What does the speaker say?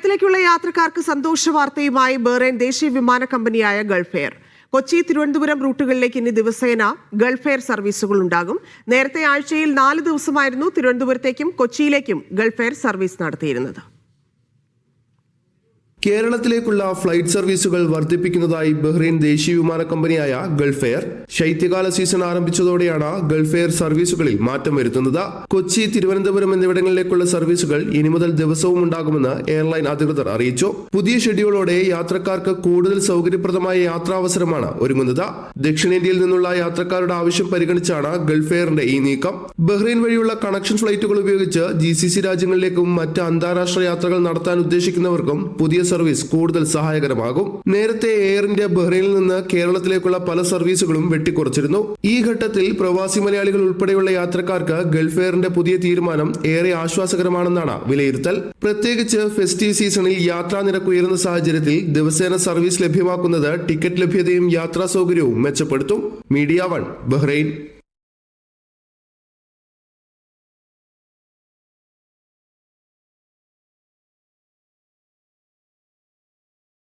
കേരളത്തിലേക്കുള്ള യാത്രക്കാർക്ക് സന്തോഷ വാർത്തയുമായി ബഹ്റൈൻ ദേശീയ വിമാന കമ്പനിയായ ഗൾഫ് എയർ. കൊച്ചി തിരുവനന്തപുരം റൂട്ടുകളിലേക്ക് ഇനി ദിവസേന ഗൾഫ് എയർ സർവീസുകൾ ഉണ്ടാകും. നേരത്തെ ആഴ്ചയിൽ 4 ദിവസമായിരുന്നു തിരുവനന്തപുരത്തേക്കും കൊച്ചിയിലേക്കും ഗൾഫ് എയർ സർവീസ് നടത്തിയിരുന്നത്. കേരളത്തിലേക്കുള്ള ഫ്ലൈറ്റ് സർവീസുകൾ വർദ്ധിപ്പിക്കുന്നതായി ബഹ്റൈൻ ദേശീയ വിമാന കമ്പനിയായ ഗൾഫ് എയർ. ശൈത്യകാല സീസൺ ആരംഭിച്ചതോടെയാണ് ഗൾഫ് എയർ സർവീസുകളിൽ മാറ്റം വരുത്തുന്നത്. കൊച്ചി, തിരുവനന്തപുരം എന്നിവിടങ്ങളിലേക്കുള്ള സർവീസുകൾ ഇനി മുതൽ ദിവസവും ഉണ്ടാകുമെന്ന് എയർലൈൻ അധികൃതർ അറിയിച്ചു. പുതിയ ഷെഡ്യൂളോടെ യാത്രക്കാർക്ക് കൂടുതൽ സൗകര്യപ്രദമായ യാത്രാവസരമാണ് ഒരുങ്ങുന്നത്. ദക്ഷിണേന്ത്യയിൽ നിന്നുള്ള യാത്രക്കാരുടെ ആവശ്യം പരിഗണിച്ചാണ് ഗൾഫ് എയറിന്റെ ഈ നീക്കം. ബഹ്റൈൻ വഴിയുള്ള കണക്ഷൻ ഫ്ലൈറ്റുകൾ ഉപയോഗിച്ച് GCC രാജ്യങ്ങളിലേക്കും മറ്റ് അന്താരാഷ്ട്ര യാത്രകൾ നടത്താൻ ഉദ്ദേശിക്കുന്നവർക്കും പുതിയ സർവീസ് കൂടുതൽ സഹായകരമാകും. നേരത്തെ എയർ ഇന്ത്യ ബഹ്റൈനിൽ നിന്ന് കേരളത്തിലേക്കുള്ള പല സർവീസുകളും വെട്ടിക്കുറച്ചിരുന്നു. ഈ ഘട്ടത്തിൽ പ്രവാസി മലയാളികൾ ഉൾപ്പെടെയുള്ള യാത്രക്കാർക്ക് ഗൾഫ് എയറിന്റെ പുതിയ തീരുമാനം ഏറെ ആശ്വാസകരമാണെന്നാണ് വിലയിരുത്തൽ. പ്രത്യേകിച്ച് ഫെസ്റ്റീവ് സീസണിൽ യാത്രാ നിരക്ക് ഉയരുന്ന സാഹചര്യത്തിൽ ദിവസേന സർവീസ് ലഭ്യമാക്കുന്നത് ടിക്കറ്റ് ലഭ്യതയും യാത്രാ സൗകര്യവും മെച്ചപ്പെടുത്തും. Media 1 Bahrain.